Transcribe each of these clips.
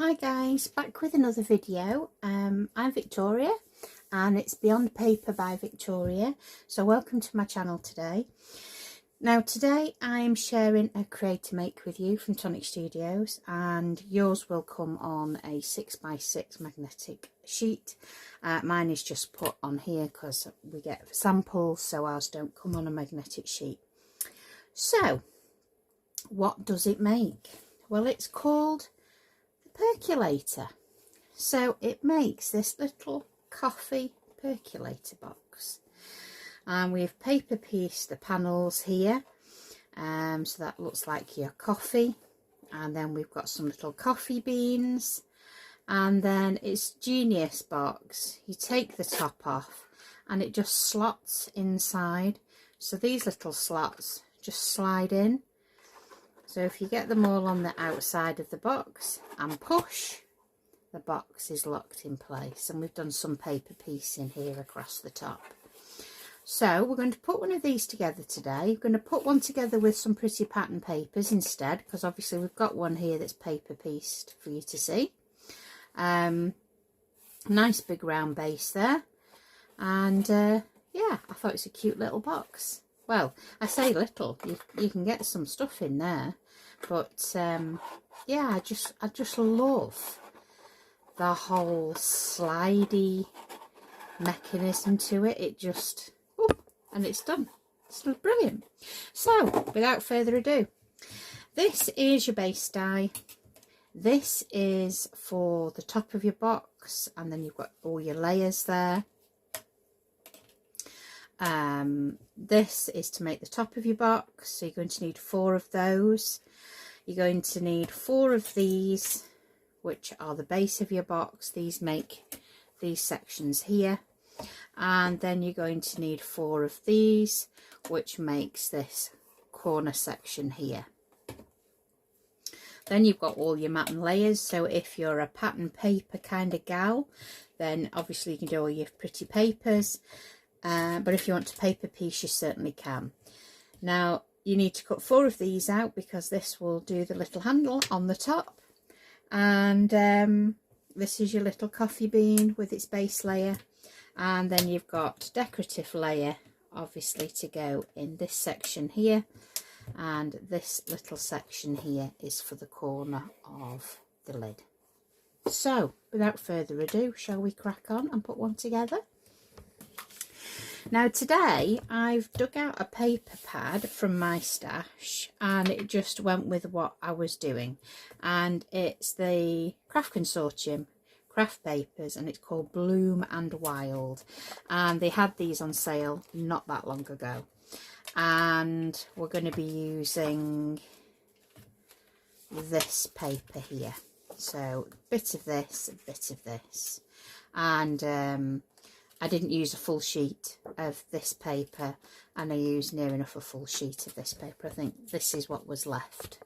Hi guys, back with another video. I'm Victoria and it's Beyond Paper by Victoria. So welcome to my channel today. Now today I'm sharing a create to make with you from Tonic Studios, and yours will come on a 6x6 magnetic sheet. Mine is just put on here because we get samples, so ours don't come on a magnetic sheet. So what does it make? Well, it's called Percolator. So it makes this little coffee percolator box, and we've paper pieced the panels here, so that looks like your coffee, and then we've got some little coffee beans, and then it's genius box. You take the top off and it just slots inside, so these little slots just slide in. So if you get them all on the outside of the box and push, the box is locked in place. And we've done some paper piecing here across the top. So we're going to put one of these together today. We're going to put one together with some pretty pattern papers instead, because obviously we've got one here that's paper pieced for you to see. Nice big round base there. And yeah, I thought it's a cute little box. Well, I say little, you can get some stuff in there, but yeah, I just love the whole slidey mechanism to it. It just, and it's done. It's brilliant. So, without further ado, this is your base die. This is for the top of your box, and then you've got all your layers there. This is to make the top of your box, so you're going to need 4 of those. You're going to need 4 of these, which are the base of your box. These make these sections here, and then you're going to need 4 of these, which makes this corner section here. Then you've got all your mat and layers, so if you're a pattern paper kind of gal, then obviously you can do all your pretty papers. But if you want to paper piece, you certainly can. Now you need to cut 4 of these out because this will do the little handle on the top, and this is your little coffee bean with its base layer, and then you've got decorative layer obviously to go in this section here, and this little section here is for the corner of the lid. So without further ado, shall we crack on and put one together? Now today I've dug out a paper pad from my stash, and it just went with what I was doing, and it's the Craft Consortium craft papers, and it's called Bloom and Wild, and they had these on sale not that long ago, and we're going to be using this paper here. So a bit of this, and I didn't use a full sheet of this paper, and I used near enough a full sheet of this paper. I think this is what was left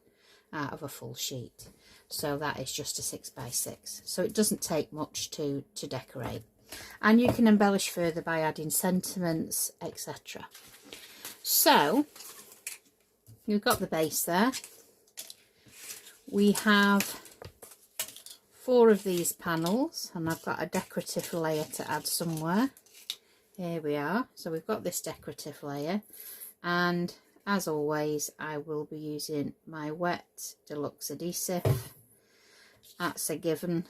out of a full sheet. So that is just a 6x6. So it doesn't take much to decorate. And you can embellish further by adding sentiments, etc. So you've got the base there. We have 4 of these panels, and I've got a decorative layer to add somewhere. Here we are. So we've got this decorative layer, and as always I will be using my wet deluxe adhesive. That's a given,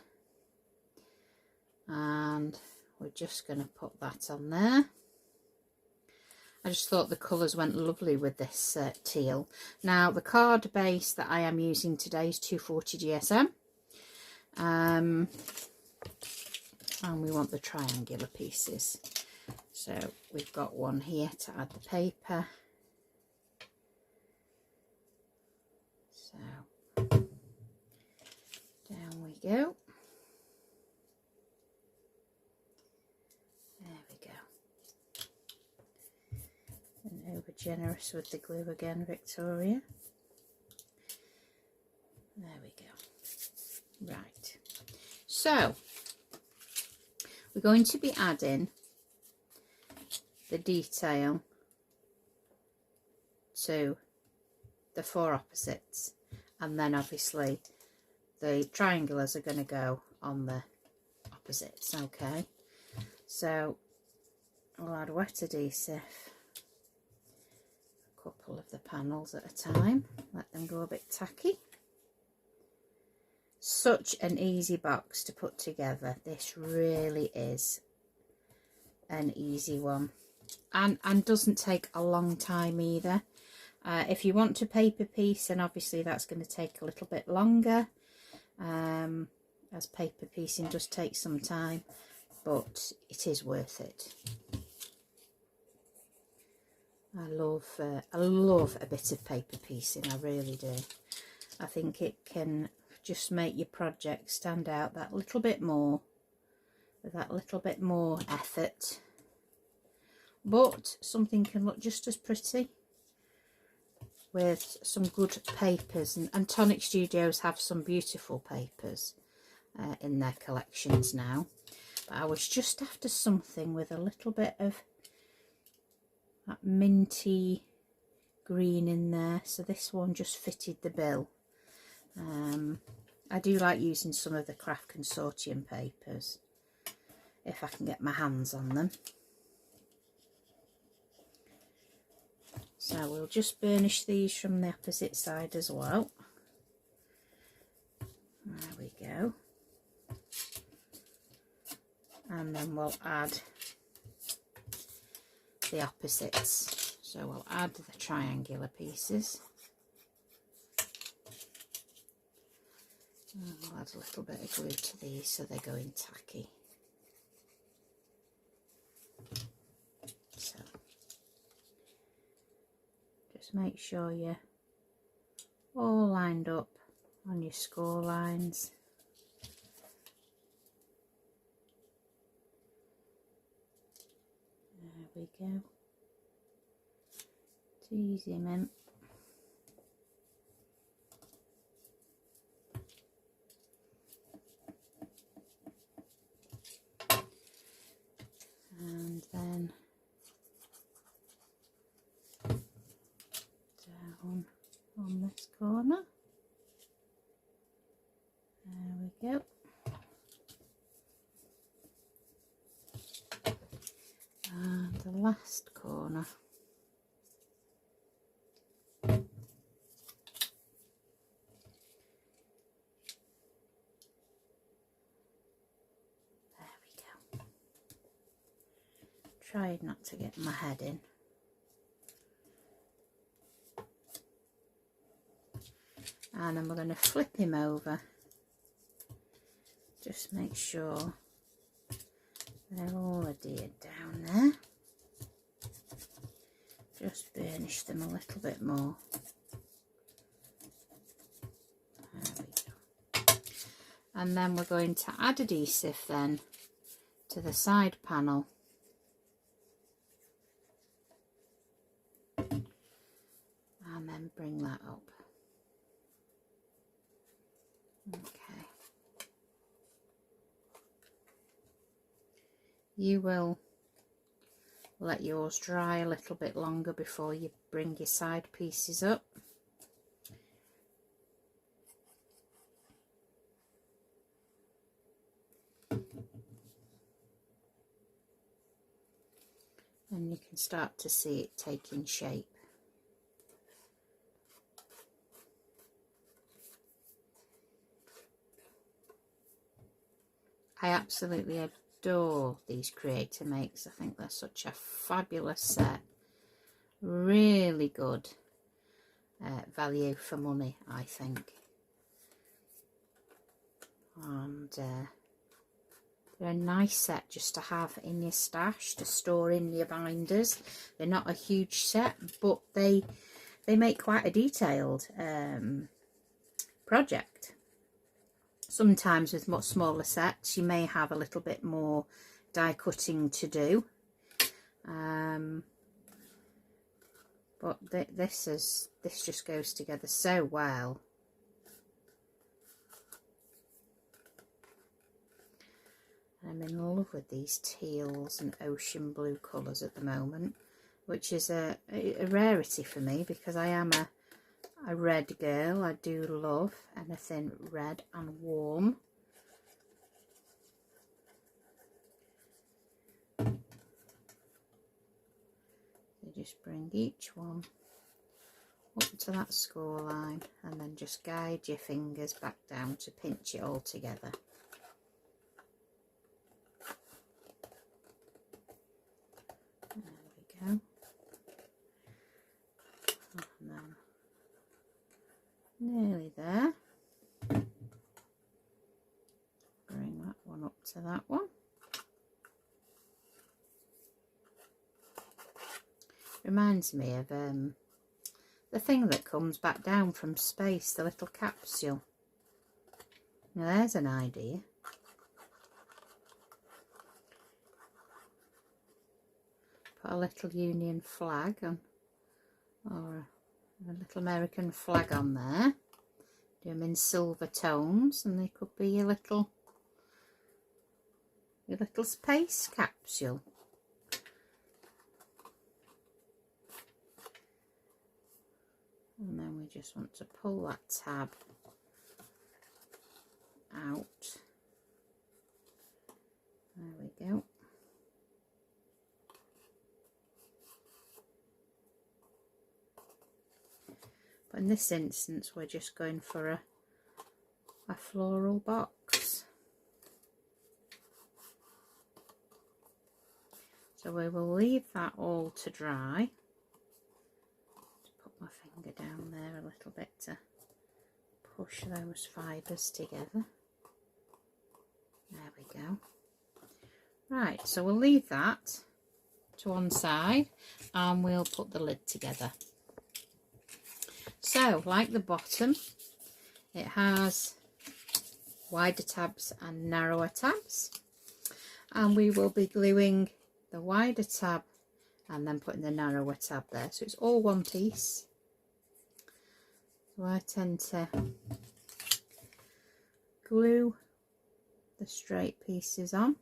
and we're just going to put that on there. I just thought the colours went lovely with this teal. Now the card base that I am using today is 240 GSM. And we want the triangular pieces, so we've got one here to add the paper. So down we go. There we go. And over generous with the glue again, Victoria. There we go. Right, so we're going to be adding the detail to the 4 opposites, and then obviously the triangulars are going to go on the opposites. Okay, so I'll add wet adhesive a couple of the panels at a time, let them go a bit tacky. Such an easy box to put together. This really is an easy one, and doesn't take a long time either. If you want to paper piece, then obviously that's going to take a little bit longer, as paper piecing does take some time, but it is worth it. I love a bit of paper piecing, I really do. I think it can just make your project stand out that little bit more, with that little bit more effort, but something can look just as pretty with some good papers, and Tonic Studios have some beautiful papers in their collections now, but I was just after something with a little bit of that minty green in there, so this one just fitted the bill. I do like using some of the Craft Consortium papers if I can get my hands on them. So we'll just burnish these from the opposite side as well. There we go. And then we'll add the opposites. So we'll add the triangular pieces. And we'll add a little bit of glue to these so they're going tacky. So just make sure you're all lined up on your score lines. There we go. Tease him in. And then down on this corner. There we go. And the last corner. Tried not to get my head in. And then we're going to flip him over. Just make sure they're all adhered down there. Just burnish them a little bit more. There we go. And then we're going to add adhesive then to the side panel. And then bring that up. Okay. You will let yours dry a little bit longer before you bring your side pieces up. And you can start to see it taking shape. I absolutely adore these Creator Makes. I think they're such a fabulous set. Really good value for money, I think. And they're a nice set just to have in your stash, to store in your binders. They're not a huge set, but they make quite a detailed project. Sometimes with much smaller sets you may have a little bit more die cutting to do, but this just goes together so well. I'm in love with these teals and ocean blue colours at the moment, which is a rarity for me because I am a red girl. I do love anything red and warm. So just bring each one up to that score line and then just guide your fingers back down to pinch it all together. There we go. And then nearly there. Bring that one up to that one. Reminds me of the thing that comes back down from space, the little capsule. Now there's an idea. Put a little Union flag on, or a little American flag on there. Do them in silver tones, and they could be your little space capsule. And then we just want to pull that tab out. There we go. But in this instance, we're just going for a floral box. So we will leave that all to dry. My finger down there a little bit to push those fibres together. There we go. Right, so we'll leave that to one side and we'll put the lid together. So, like the bottom, it has wider tabs and narrower tabs, and we will be gluing the wider tab and then putting the narrower tab there, so it's all one piece. So I tend to glue the straight pieces on,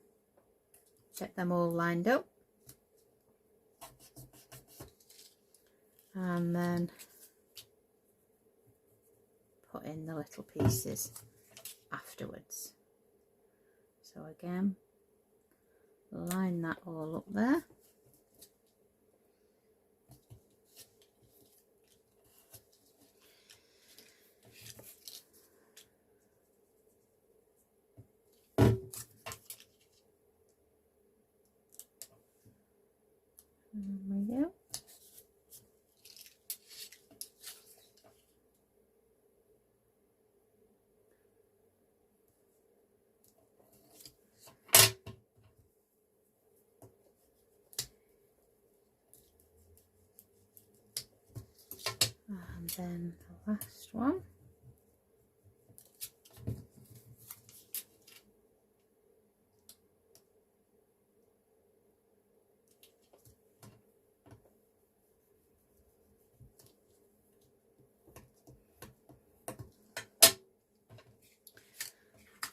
get them all lined up, and then put in the little pieces afterwards. So again, line that all up there. There we go. And then the last one.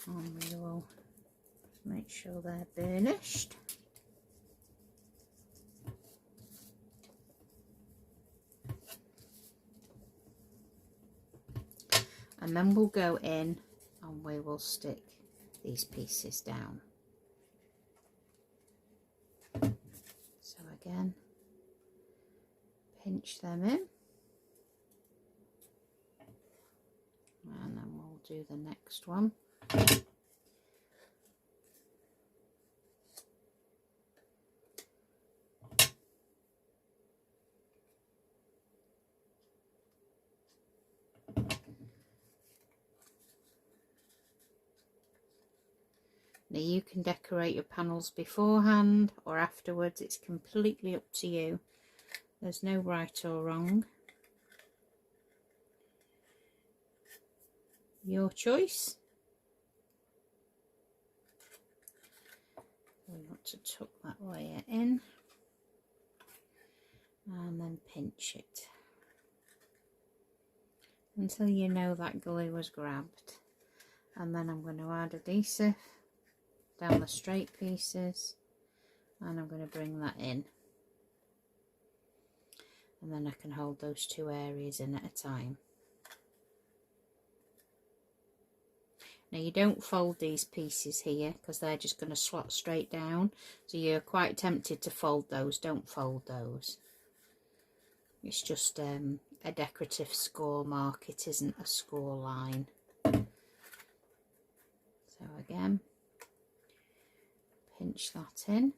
And we will make sure they're burnished. And then we'll go in and we will stick these pieces down. So again, pinch them in. And then we'll do the next one. Now you can decorate your panels beforehand or afterwards, it's completely up to you. There's no right or wrong. Your choice. We want to tuck that layer in and then pinch it until you know that glue was grabbed. And then I'm going to add adhesive down the straight pieces and I'm going to bring that in, and then I can hold those two areas in at a time. Now you don't fold these pieces here because they're just going to slot straight down, so you're quite tempted to fold those. Don't fold those. It's just a decorative score mark, it isn't a score line. So again, pinch that in.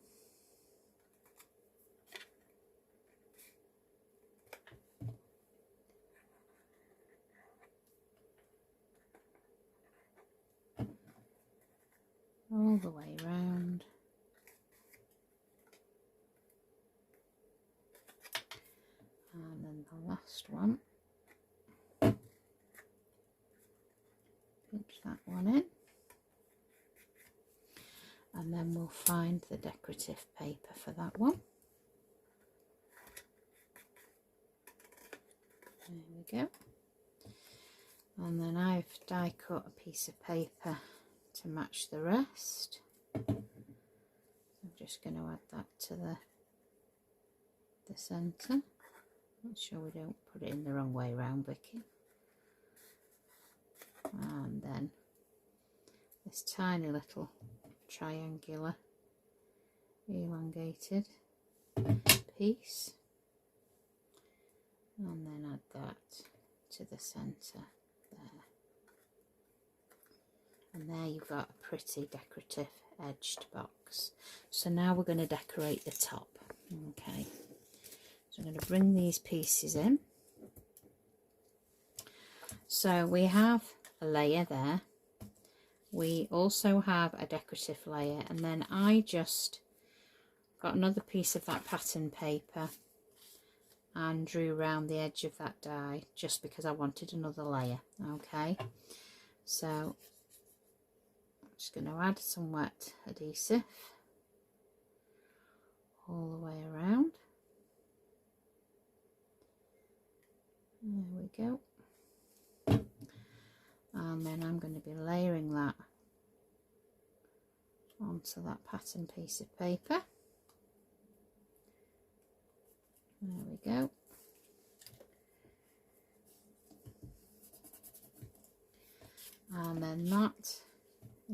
All the way round. And then the last one. Pinch that one in. And then we'll find the decorative paper for that one. There we go. And then I've die cut a piece of paper to match the rest. I'm just going to add that to the centre. Make sure we don't put it in the wrong way round, Vicky. And then this tiny little triangular elongated piece, and then add that to the centre there. And there you've got a pretty decorative edged box. So now we're going to decorate the top. Okay, so I'm going to bring these pieces in. So we have a layer there. We also have a decorative layer, and then I just got another piece of that pattern paper and drew around the edge of that die just because I wanted another layer. Okay, so I'm just going to add some wet adhesive all the way around. There we go. And then I'm going to be layering that onto that pattern piece of paper. There we go. And then that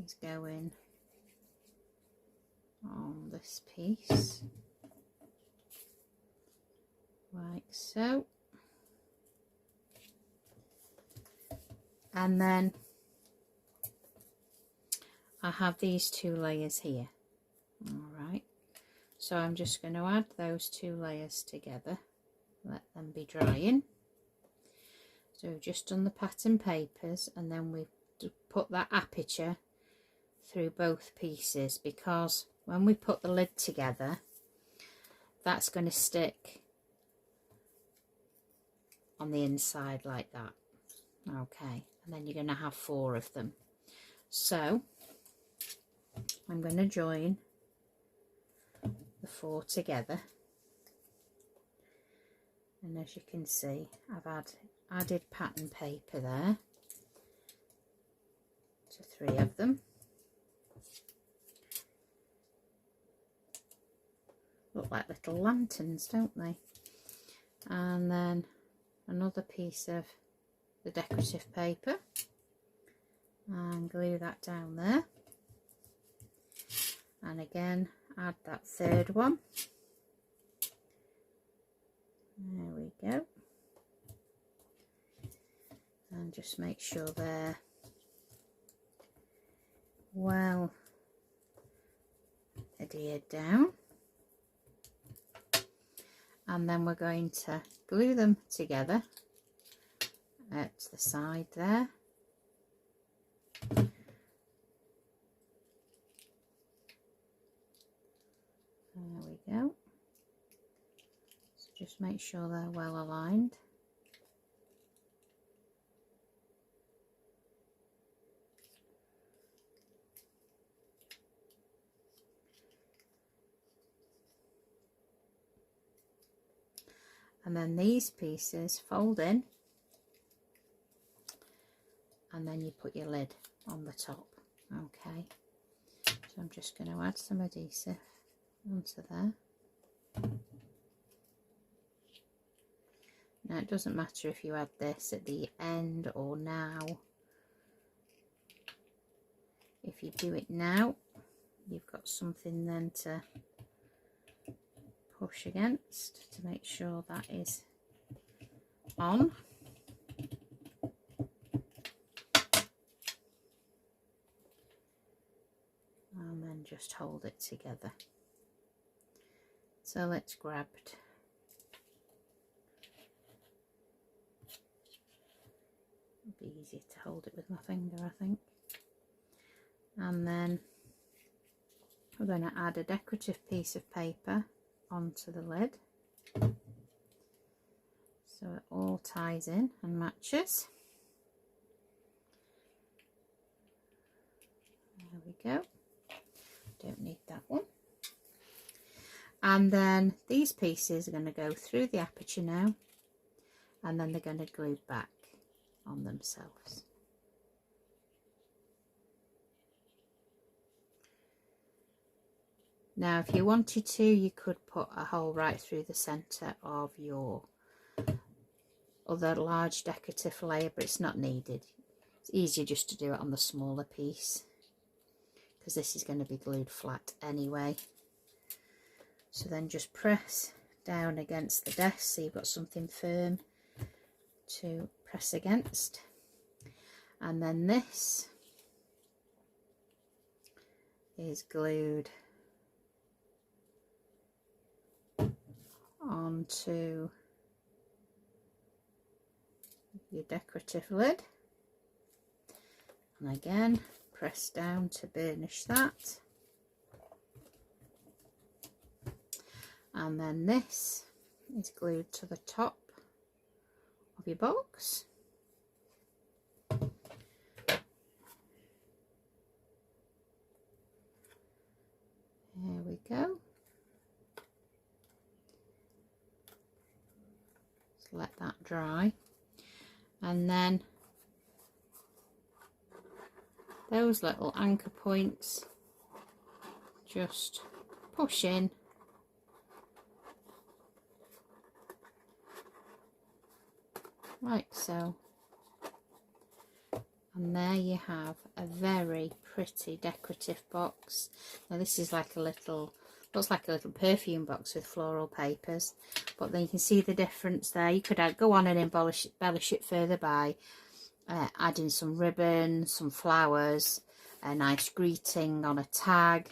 is going on this piece, like so. And then I have these two layers here. Alright, so I'm just going to add those two layers together, let them be drying. So we've just done the pattern papers, and then we've put that aperture through both pieces, because when we put the lid together, that's going to stick on the inside like that. Okay, and then you're going to have 4 of them. So I'm going to join the 4 together, and as you can see, I've added pattern paper there to 3 of them. Look like little lanterns, don't they? And then another piece of the decorative paper and glue that down there, and again add that 3rd one. There we go, and just make sure they're well adhered down, and then we're going to glue them together at the side there. There we go. So just make sure they're well aligned. And then these pieces fold in, and then you put your lid on the top. Okay, so I'm just going to add some adhesive onto there. Now it doesn't matter if you add this at the end or now, if you do it now, you've got something then to push against to make sure that is on. And then just hold it together. So let's grab it. It'll be easier to hold it with my finger, I think. And then we're going to add a decorative piece of paper onto the lid, so it all ties in and matches. There we go. Don't need that one. And then these pieces are going to go through the aperture now, and then they're going to glue back on themselves. Now if you wanted to, you could put a hole right through the centre of your other large decorative layer, but it's not needed. It's easier just to do it on the smaller piece, because this is going to be glued flat anyway. So then just press down against the desk so you've got something firm to press against. And then this is glued onto your decorative lid. And again, press down to burnish that. And then this is glued to the top of your box. There we go. Just let that dry. And then those little anchor points, just push in like so, and there you have a very pretty decorative box. Now this is like a little, looks like a little perfume box with floral papers, but then you can see the difference there. You could go on and embellish it further by adding some ribbon, some flowers, a nice greeting on a tag.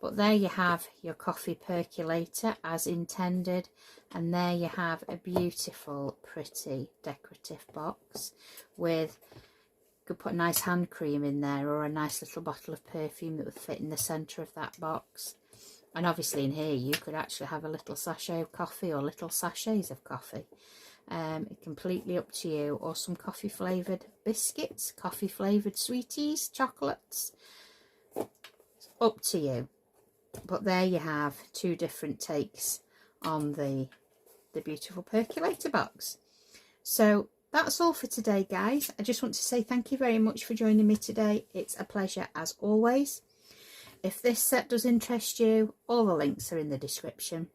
But there you have your coffee percolator as intended, and there you have a beautiful pretty decorative box with, you could put a nice hand cream in there or a nice little bottle of perfume that would fit in the centre of that box. And obviously in here you could actually have a little sachet of coffee or little sachets of coffee. Completely up to you, or some coffee flavoured biscuits, coffee flavoured sweeties, chocolates, it's up to you. But there you have two different takes on the beautiful percolator box. So that's all for today, guys. I just want to say thank you very much for joining me today. It's a pleasure as always. If this set does interest you, all the links are in the description.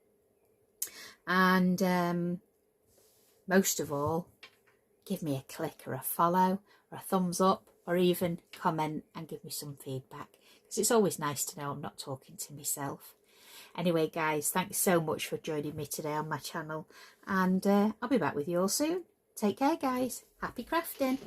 And most of all, give me a click or a follow or a thumbs up, or even comment and give me some feedback, because it's always nice to know I'm not talking to myself. Anyway, guys, thanks so much for joining me today on my channel, and I'll be back with you all soon. Take care, guys. Happy crafting.